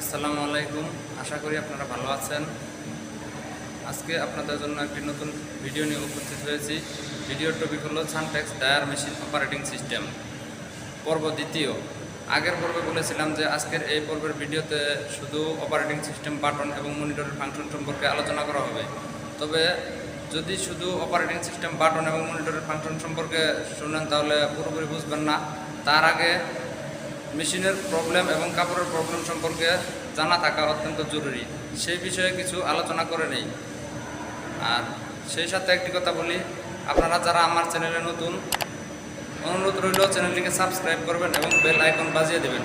আসসালামু আলাইকুম। আশা করি আপনারা ভালো আছেন। আজকে আপনাদের জন্য একটি নতুন ভিডিও নিয়ে উপস্থিত হয়েছি। ভিডিওর টপিক হলো Suntex dyer machine operating system, পর্ব দ্বিতীয়। আগের পর্বে বলেছিলাম যে আজকের এই পর্বের ভিডিওতে শুধু অপারেটিং সিস্টেম, বাটন এবং মনিটরের ফাংশন সম্পর্কে আলোচনা করা হবে। তবে যদি শুধু অপারেটিং সিস্টেম, বাটন এবং মনিটরের ফাংশন সম্পর্কে শুনেন তাহলে পুরোপুরি বুঝবেন না। তার আগে মেশিনের প্রবলেম এবং কাপড়ের প্রবলেম সম্পর্কে জানা থাকা অত্যন্ত জরুরি। সেই বিষয়ে কিছু আলোচনা করে নেই। আর সেই সাথে একটি কথা বলি, আপনারা যারা আমার চ্যানেলে নতুন, অনুরোধ রইল চ্যানেলটিকে সাবস্ক্রাইব করবেন এবং বেল আইকন বাজিয়ে দেবেন।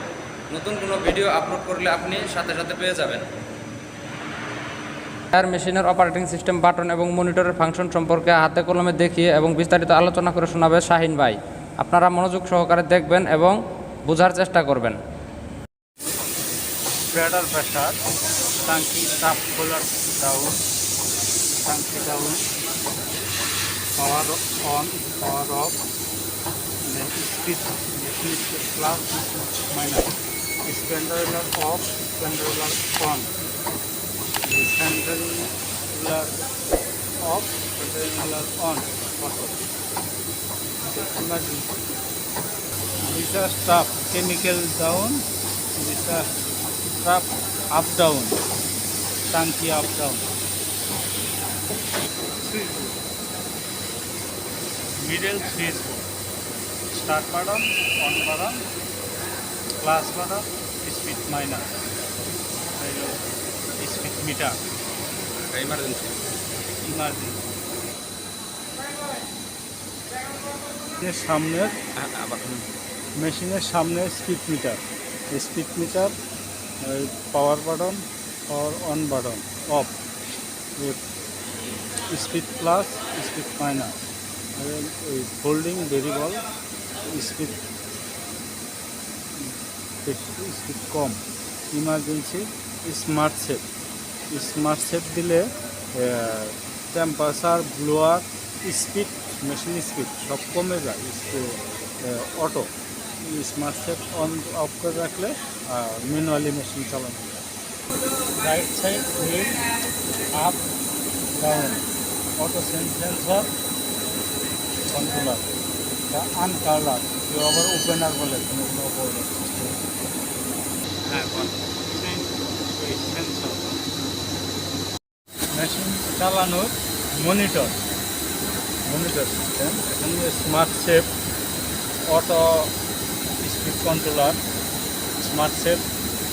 নতুন কোনো ভিডিও আপলোড করলে আপনি সাথে সাথে পেয়ে যাবেন। ডায়ার মেশিনের অপারেটিং সিস্টেম, বাটন এবং মনিটরের ফাংশন সম্পর্কে হাতে কলমে দেখিয়ে এবং বিস্তারিত আলোচনা করে শোনাবে শাহিন ভাই। আপনারা মনোযোগ সহকারে দেখবেন এবং বোঝার চেষ্টা করবেন। Radar pressure, tanki tap cooler down, tanki down, power on, power off, then speed plus minus, spindle roller off, spindle roller on, spindle roller off, spindle roller on. These are stop, chemical down, these are strap up down, tanki up down. Middle switch board, start button, on button, plus button, speed minus, speed meter, emergency emergency. সামনের মেশিনের সামনে speed meter, power button, power on button off, speed plus, speed minus, holding variable, speed speed কম, emergency, smart set দিলে temperature, blower, speed, machine speed সব কমে যায়। Auto smart set on off করে রাখলে ম্যানুয়ালি মেশিন চালানো যায়। Right side wheel up down, auto sensor controller, আনকালার, কেউ আবার ওপেনার বলে, সেন্সর। মেশিন চালানোর মনিটর সিস্টেম, এখানে smart set, auto speed controller, smart set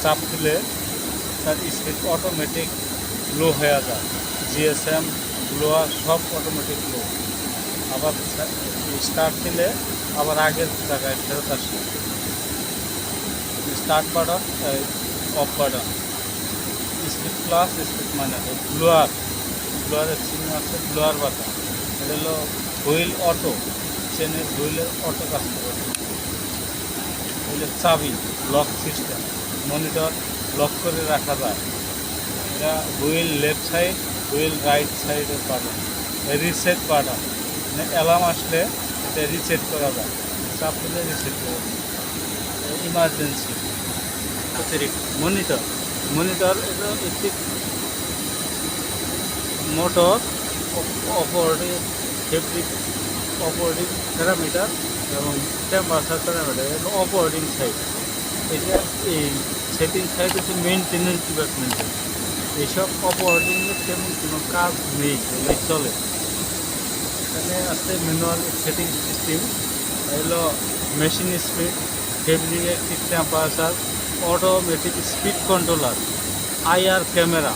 চাপ দিলে তার স্পিড অটোমেটিক লো হয়ে যায়। জিএসএম, ব্লোয়ার সব অটোমেটিক লো। আবার স্টার্ট দিলে আবার আগের জায়গায় ফেরত আসে। Start button, off button, speed plus, speed minus, ব্লোয়ারের চিহ্ন আছে, ব্লোয়ার বাটন। এটা হলো হুইল অটো, চেনের হুইলের অটো কাজ করে। চাবি, লক সিস্টেম, মনিটর লক করে রাখা যায়। এটা wheel left side, wheel right সাইডের বাটন, রিসেট বাটন, মানে অ্যালার্ম আসলে এটা রিসেট করা যায়, চাপ দিলে রিসেট করা যায়। ইমার্জেন্সি মনিটর এটা একটি মোটর অপারেটিং প্যারামিটার এবং টেম্পারেচার প্যারামিটার, এটা অপারেটিং সাইড। এটা এই সেটিং সাইড হচ্ছে মেনটেনেন্স ডিপার্টমেন্টের। এইসব অপারেটিংয়ের তেমন কোনো কাজ নেই, এগুলো চলে। এখানে আছে ম্যানুয়াল সেটিং সিস্টেম, এগুলো মেশিন স্পিড, ফেব্রিকেটিভ temperature, automatic speed controller, IR camera,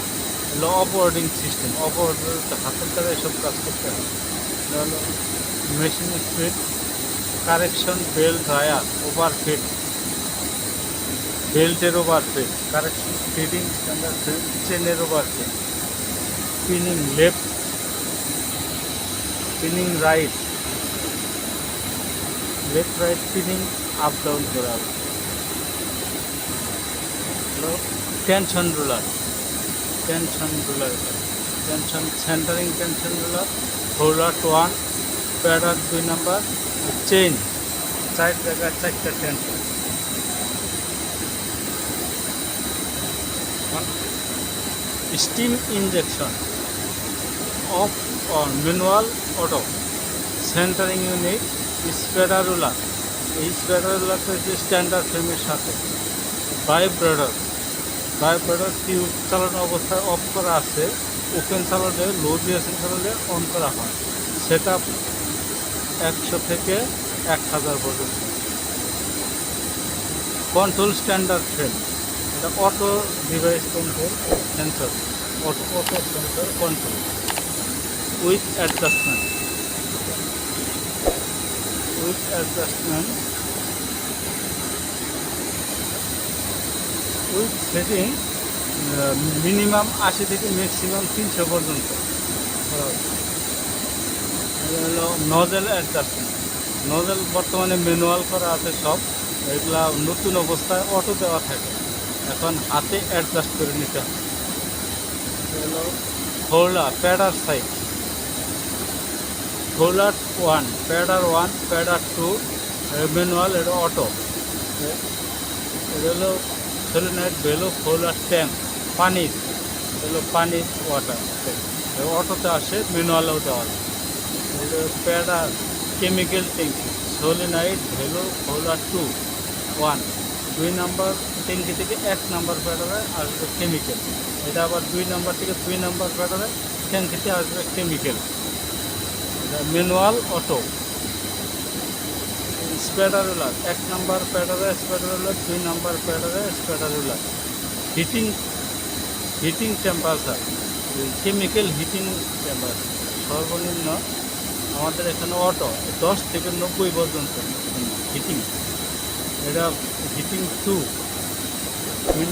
এগুলো অপারেটিং সিস্টেম। অপারেটর হাতের দ্বারা এসব কাজ করতে হয়। এটা হলো machine speed, correction, belt, dryer, overfeed, বেল্টের ওভারফিট, কারেকশন, ফিটিং, স্ট্যান্ডার্ড চেনের overfeed, pinning left, pinning right, pinning up down করা হবে। Tension roller, centering tension roller, holder 1, padder 2 number, chain 4 জায়গায় 4টা tension. Steam injection off on manual auto, centering unit, spreader ruler. এই spreader রুলারটা হচ্ছে standard ফ্রেমের সাথে। ভাইব্রেটর টিউব চালানো অবস্থায় অফ করা আছে, ওপেন চালালে লো ডিএসএল চালালে অন করা হয়। সেট আপ 100 থেকে 1000 পর্যন্ত। কন্ট্রোল স্ট্যান্ডার্ড ফ্রেম, এটা auto device control sensor, auto sensor control with adjustment with setting minimum 80 থেকে ম্যাক্সিমাম 300 পর্যন্ত। হলো নজেল অ্যাডজাস্টমেন্ট। নজেল বর্তমানে ম্যানুয়াল করা আছে সব, এগুলা নতুন অবস্থায় অটো দেওয়া থাকে, এখন হাতে অ্যাডজাস্ট করে নিতে হয়। হলো holder, প্যাডার size, holder 1, প্যাডার 1, padder 2, manual, এটা অটো। এটা হলো সলিনয়েড ভ্যালভ হোল্ডার ট্যাঙ্ক, পানির, হলো পানির ওয়াটার অটোতে আসে, ম্যানুয়ালেও দেওয়া যায়। এটা প্যাডার কেমিক্যাল ট্যাঙ্কি, সলিনয়েড ভ্যালভ হোল্ডার 2, 1, 2 নাম্বার ট্যাঙ্কি থেকে 1 নাম্বার প্যাডারে আসবে কেমিক্যাল। এটা আবার 2 নাম্বার থেকে 2 নাম্বার প্যাডারে ট্যাঙ্কিতে আসবে কেমিক্যাল। এটা manual auto. Spreader roller, 1 number প্যাডারে স্প্রেডার রুলার, 2 নাম্বার প্যাডারে spreader roller. Heating temperature, chemical heating temperature সর্বনিম্ন আমাদের এখানে অটো 10 থেকে 90 পর্যন্ত হিটিং। এটা হিটিং 2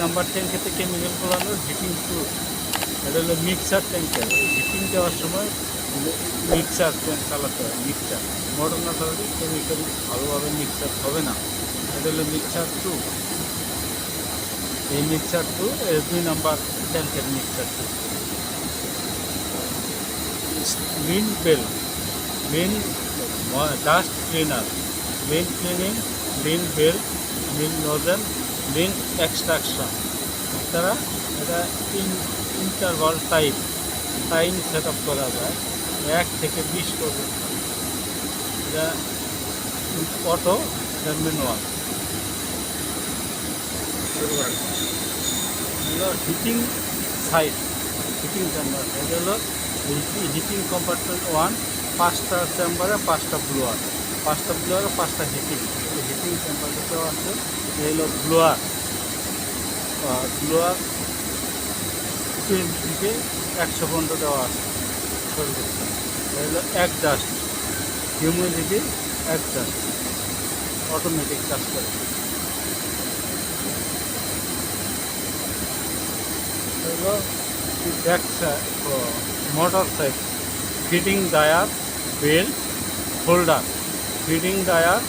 নাম্বার ট্যাঙ্কেতে কেমিক্যাল পোড়ানোর হিটিং 2। এটা হলো মিক্সার ট্যাঙ্কের, হিটিং দেওয়ার সময় মিক্সার ট্যাঙ্ক চালাতে হয়। মিক্সার মডার্ন না চালালে কেমিক্যাল ভালোভাবে মিক্সার হবে না। এটা হলো মিক্সার 2। এই মিক্সার 2 2 নাম্বার ট্যাঙ্কের মিক্সার 2। মিন বেল, মিন ডাস্ট ক্লিনার, মিন ক্লিনিং, মিন বেল, মিন নজেল, মিন এক্সট্রাকশন। তারা এটা ইন্টারভাল টাইম সেট আপ করা যায় 1 থেকে 20 পর্যন্ত। এটা অটো, এটা ম্যানুয়াল। হলো হিটিং সাইড, হিটিং চেম্বার, এটা হলো হিটিং কম্পার্টমেন্ট 1, 5টা চেম্বারে 5টা ব্লোয়ার, 5টা ব্লোয়ারে 5টা হিটিং। হিটিং চেম্বার যেটা আছে এই হলো ব্লোয়ার 20 থেকে 100 পর্যন্ত দেওয়া আছে। এই হলো অ্যাডজাস্ট, হিউমিডিটি অ্যাডজাস্ট, অটোমেটিক কাজ করে। হলো back motor side, feeding dyer, belt, holder. Feeding dyer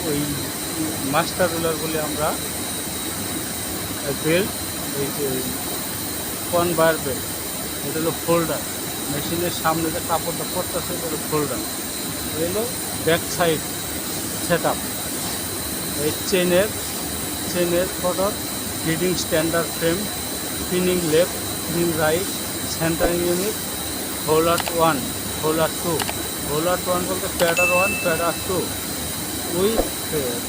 ওই মাস্টার রুলার বলে আমরা, বেল্ট ওই যে কনভার বেল্ট, এটা হলো ফোল্ডার। মেশিনের সামনে যে কাপড়টা পড়তেছে এটা হলো ফোল্ডার। এগুলো ব্যাক সাইড সেট আপ, এই চেনের ফটোর, feeding standard frame, spinning left, spinning right, centering unit, holder 1, holder 2। Holder 1 বলতে padder 1, padder 2, with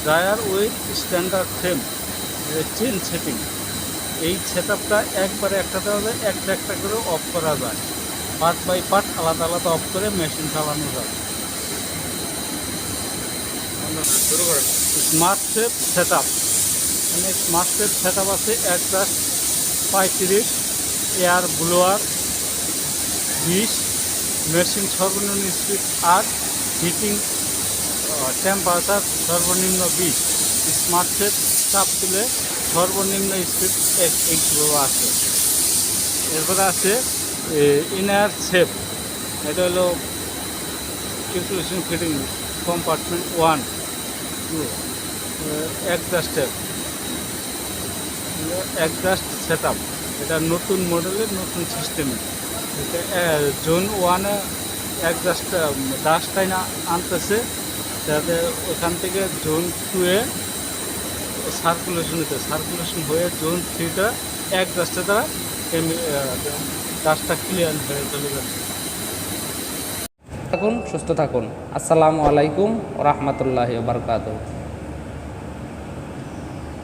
dryer with standard frame, chain setting. এই সেট আপটা একবারে একটাতে হবে, একটা করে অফ করা যায়, পার্ট বাই পার্ট আলাদা আলাদা অফ করে মেশিন চালানো যায়। স্মার্ট সেট সেট আপ, মানে স্মার্ট সেট সেট আপ আছে অ্যাডজাস্ট 35, এয়ার ব্লোয়ার 20, মেশিন সর্বনিম্ন স্পিড 8, হিটিং টেম্পারেচার সর্বনিম্ন 20। স্মার্ট সেট চাপ দিলে সর্বনিম্ন স্পিড এইভাবে আছে। এরপরে আছে ইনার শেপ, এটা হলো ক্যালকুলেশন ফিটিং কম্পার্টমেন্ট 1, 2, অ্যাডজাস্টের, অ্যাডজাস্ট সেট আপ। এটা নতুন মডেলের, নতুন সিস্টেমে। এটা জোন 1-এ অ্যাডজাস্ট ডাস্ট টাইন আনতেছে, যাতে ওখান থেকে জোন 2-এ সার্কুলেশন হতে, সার্কুলেশন হয়ে জোন 3টা অ্যাডজাস্টের দ্বারা কাজটা ক্লিয়ার হয়ে চলে যাচ্ছে। থাকুন, সুস্থ থাকুন। আসসালামু আলাইকুম ওয়া রাহমাতুল্লাহি ওয়া বারাকাতুহু।